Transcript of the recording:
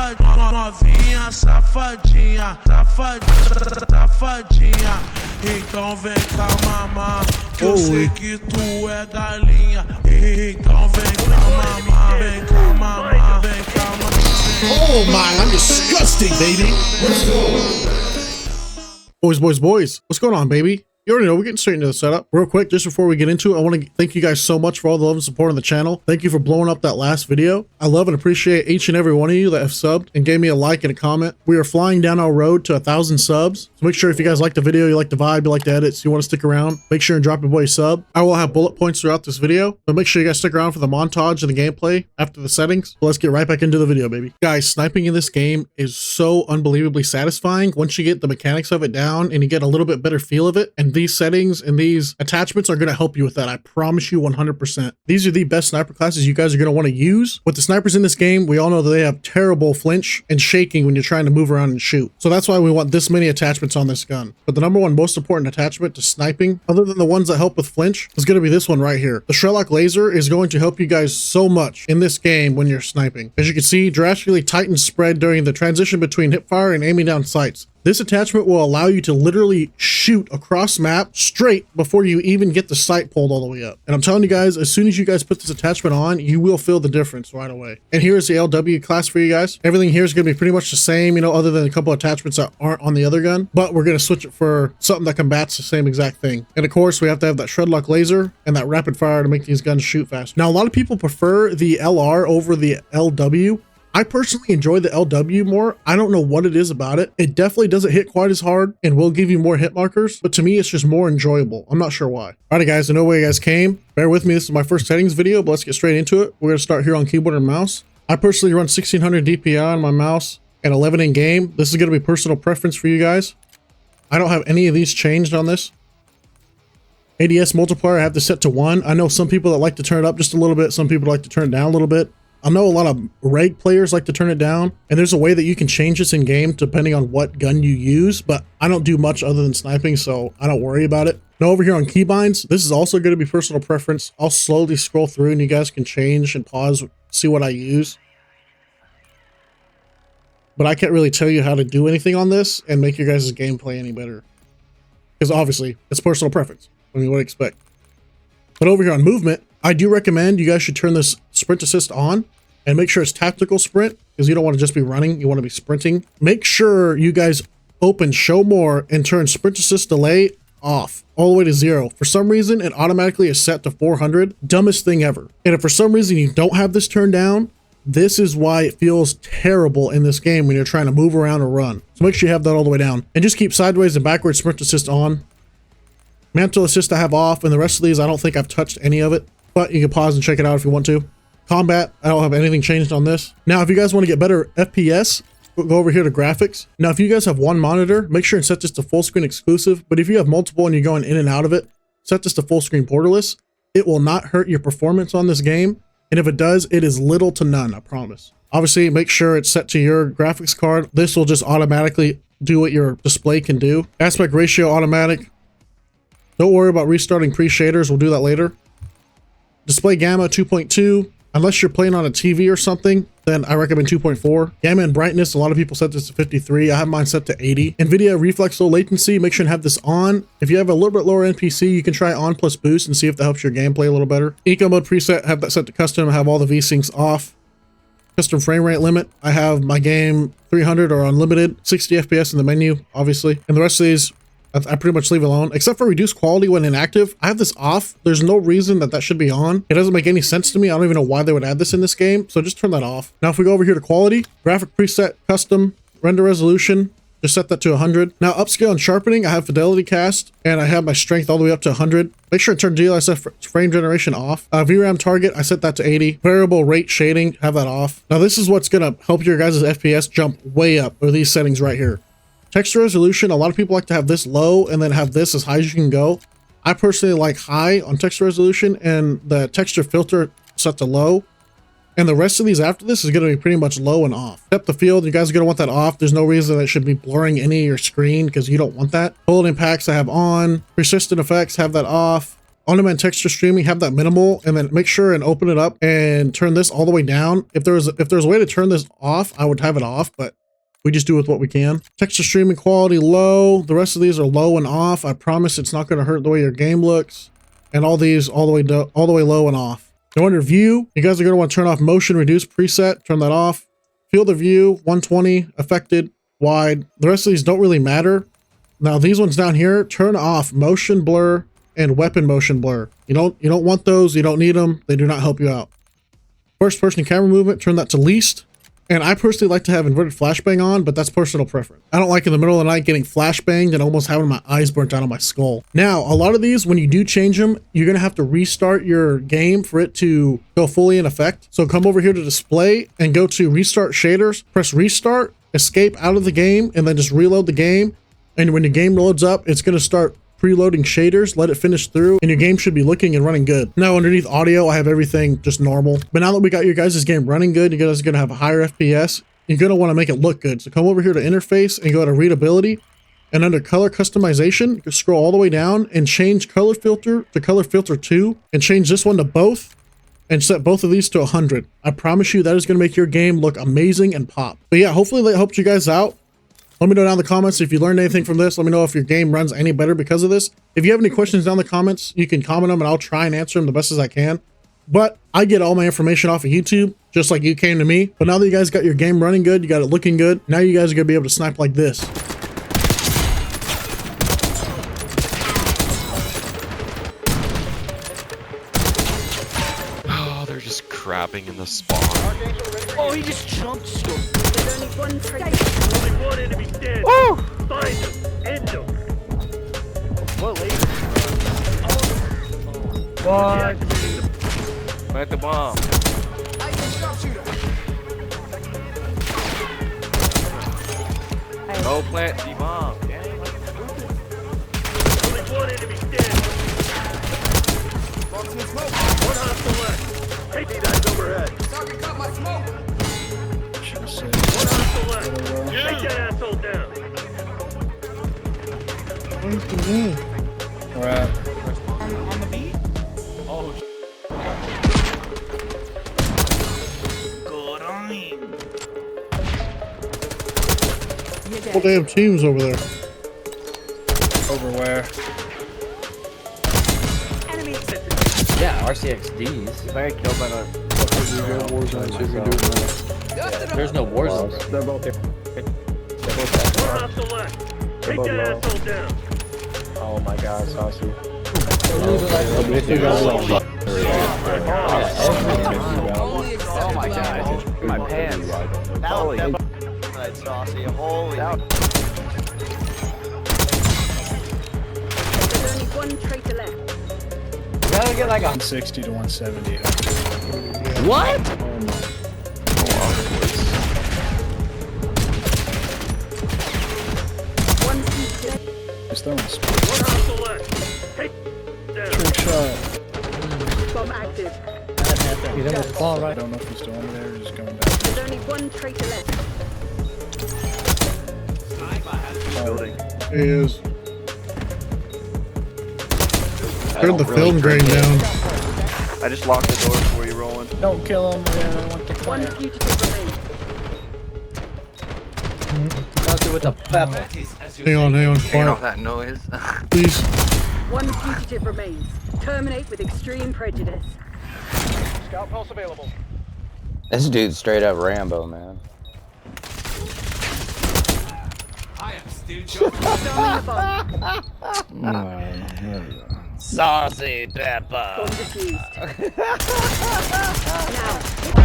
safadinha, novinha, safadinha, safadinha. Então vem cá mamar, que eu sei que tu é galinha. Então vem cá mamar, vem cá mamar, vem cá mamar. Oh my, I'm disgusting, baby. Let's go. Boys, what's going on, baby? You already know, we're getting straight into the setup. Real quick, just before we get into it, I want to thank you guys so much for all the love and support on the channel. Thank you for blowing up that last video. I love and appreciate each and every one of you that have subbed and gave me a like and a comment. We are flying down our road to 1,000 subs. So make sure if you guys like the video, you like the vibe, you like the edits, you want to stick around, make sure and drop your boy a sub. I will have bullet points throughout this video, but make sure you guys stick around for the montage and the gameplay after the settings. So let's get right back into the video, baby. Guys, sniping in this game is so unbelievably satisfying once you get the mechanics of it down and you get a little bit better feel of it. And these settings and these attachments are going to help you with that. I promise you 100%. These are the best sniper classes you guys are going to want to use. With the snipers in this game, we all know that they have terrible flinch and shaking when you're trying to move around and shoot. So that's why we want this many attachments on this gun. But the number one most important attachment to sniping, other than the ones that help with flinch, is going to be this one right here. The Shoutout laser is going to help you guys so much in this game when you're sniping. As you can see, drastically tighten spread during the transition between hipfire and aiming down sights. This attachment will allow you to literally shoot across map straight before you even get the sight pulled all the way up. And I'm telling you guys, as soon as you guys put this attachment on, you will feel the difference right away. And here's the LW class for you guys. Everything here is going to be pretty much the same, you know, other than a couple attachments that aren't on the other gun. But we're going to switch it for something that combats the same exact thing. And of course, we have to have that Shredlock laser and that rapid fire to make these guns shoot faster. Now, a lot of people prefer the LR over the LW. I personally enjoy the LW more. I don't know what it is about it. It definitely doesn't hit quite as hard and will give you more hit markers, but to me, it's just more enjoyable. I'm not sure why. Alrighty guys, I know where you guys came. Bear with me, this is my first settings video, but let's get straight into it. We're gonna start here on keyboard and mouse. I personally run 1600 DPI on my mouse and 11 in game. This is gonna be personal preference for you guys. I don't have any of these changed on this. ADS multiplier, I have this set to 1. I know some people that like to turn it up just a little bit. Some people like to turn it down a little bit. I know a lot of reg players like to turn it down, and there's a way that you can change this in game depending on what gun you use, but I don't do much other than sniping, so I don't worry about it. Now over here on keybinds, this is also going to be personal preference. I'll slowly scroll through and you guys can change and pause, see what I use. But I can't really tell you how to do anything on this and make your guys' gameplay any better. Because obviously, it's personal preference. I mean, what do you expect? But over here on movement, I do recommend you guys should turn this sprint assist on and make sure it's tactical sprint, because you don't want to just be running, you want to be sprinting. Make sure you guys open show more and turn sprint assist delay off all the way to 0. For some reason, it automatically is set to 400. Dumbest thing ever. And if for some reason you don't have this turned down, this is why it feels terrible in this game when you're trying to move around or run. So make sure you have that all the way down. And just keep sideways and backwards sprint assist on. Mantle assist I have off, and the rest of these I don't think I've touched any of it. But you can pause and check it out if you want to. Combat, I don't have anything changed on this. Now, if you guys want to get better FPS, go over here to graphics. Now, if you guys have one monitor, make sure and set this to full screen exclusive. But if you have multiple and you're going in and out of it, set this to full screen borderless. It will not hurt your performance on this game. And if it does, it is little to none, I promise. Obviously, make sure it's set to your graphics card. This will just automatically do what your display can do. Aspect ratio automatic. Don't worry about restarting pre-shaders. We'll do that later. Display gamma 2.2. Unless you're playing on a TV or something, then I recommend 2.4. Gamma and brightness, a lot of people set this to 53. I have mine set to 80. Nvidia reflex low latency, make sure and have this on. If you have a little bit lower NPC, you can try on plus boost and see if that helps your gameplay a little better. Eco mode preset, have that set to custom. I have all the V-syncs off. Custom frame rate limit, I have my game 300 or unlimited, 60 FPS in the menu, obviously. And the rest of these, I pretty much leave alone, except for reduced quality when inactive. I have this off. There's no reason that that should be on. It doesn't make any sense to me. I don't even know why they would add this in this game. So just turn that off. Now, if we go over here to quality, graphic preset, custom, render resolution, just set that to 100. Now, upscale and sharpening, I have fidelity cast, and I have my strength all the way up to 100. Make sure to turn DLSS frame generation off. VRAM target, I set that to 80. Variable rate shading, have that off. Now, this is what's going to help your guys' FPS jump way up, or these settings right here. Texture resolution, a lot of people like to have this low and then have this as high as you can go. I personally like high on texture resolution and the texture filter set to low. And the rest of these after this is going to be pretty much low and off. Depth of field, you guys are going to want that off. There's no reason that it should be blurring any of your screen because you don't want that. Bullet impacts I have on. Persistent effects, have that off. on-demand texture streaming, have that minimal, and then make sure and open it up and turn this all the way down. If there's a way to turn this off, I would have it off, but we just do with what we can. Texture streaming quality low. The rest of these are low and off. I promise it's not going to hurt the way your game looks. And all these all the way low and off. Now under view, you guys are going to want to turn off motion reduce preset. Turn that off. Field of view 120 affected wide. The rest of these don't really matter. Now these ones down here, turn off motion blur and weapon motion blur. You don't want those. You don't need them. They do not help you out. First person camera movement, turn that to least. And I personally like to have inverted flashbang on, but that's personal preference. I don't like in the middle of the night getting flashbanged and almost having my eyes burnt out on my skull. Now, a lot of these, when you do change them, you're going to have to restart your game for it to go fully in effect. So come over here to display and go to restart shaders, press restart, escape out of the game, and then just reload the game. And when your game loads up, it's going to start preloading shaders, let it finish through, and your game should be looking and running good. Now underneath audio, I have everything just normal. But now that we got your guys' game running good, you guys are going to have a higher FPS. You're going to want to make it look good. So come over here to interface and go to readability. And under color customization, you can scroll all the way down and change color filter to color filter 2 and change this one to both and set both of these to 100. I promise you that is going to make your game look amazing and pop. But yeah, hopefully that helped you guys out. Let me know down in the comments if you learned anything from this. Let me know if your game runs any better because of this. If you have any questions down in the comments, you can comment them and I'll try and answer them the best as I can. But I get all my information off of YouTube, just like you came to me. But now that you guys got your game running good, you got it looking good, now you guys are going to be able to snipe like this. Oh, they're just crabbing in the spawn. Oh, he just jumped. There's only one traitor. Only one enemy dead. Oh! Find him. End him. What, lady? What? Plant the bomb. Go plant the bomb. Only one enemy dead. One hostile left. Hey, that's overhead. Target got my smoke. One hostile left. Take that asshole down. Alright. On the beat? Oh, Good on him. Whole damn teams over there. Over where? Enemy. Yeah, RCXDs. I got killed by the. There's no war zones. They're both here. One hostile left. Take that asshole down. Oh my god, Saucy. Oh my god. My pants. Holy. Saucy. Holy. There's only one traitor left. You gotta get like a 160 to 170. what? One seat left. Stones. One hostile left. Take down. Trick shot. Bomb active. I don't know if he's still over there or just going back. There's only one traitor left. Building. He is. Turn the film grain down. I just locked the door before you rolling. Don't kill him. I don't want the One plant. fugitive remains. With the pepper. Hang on, You know quiet, that noise? please. One fugitive remains. Terminate with extreme prejudice. Scout pulse available. This dude's straight up Rambo, man. Disarming the bomb. Saucy pepper. Bomb defused. Now,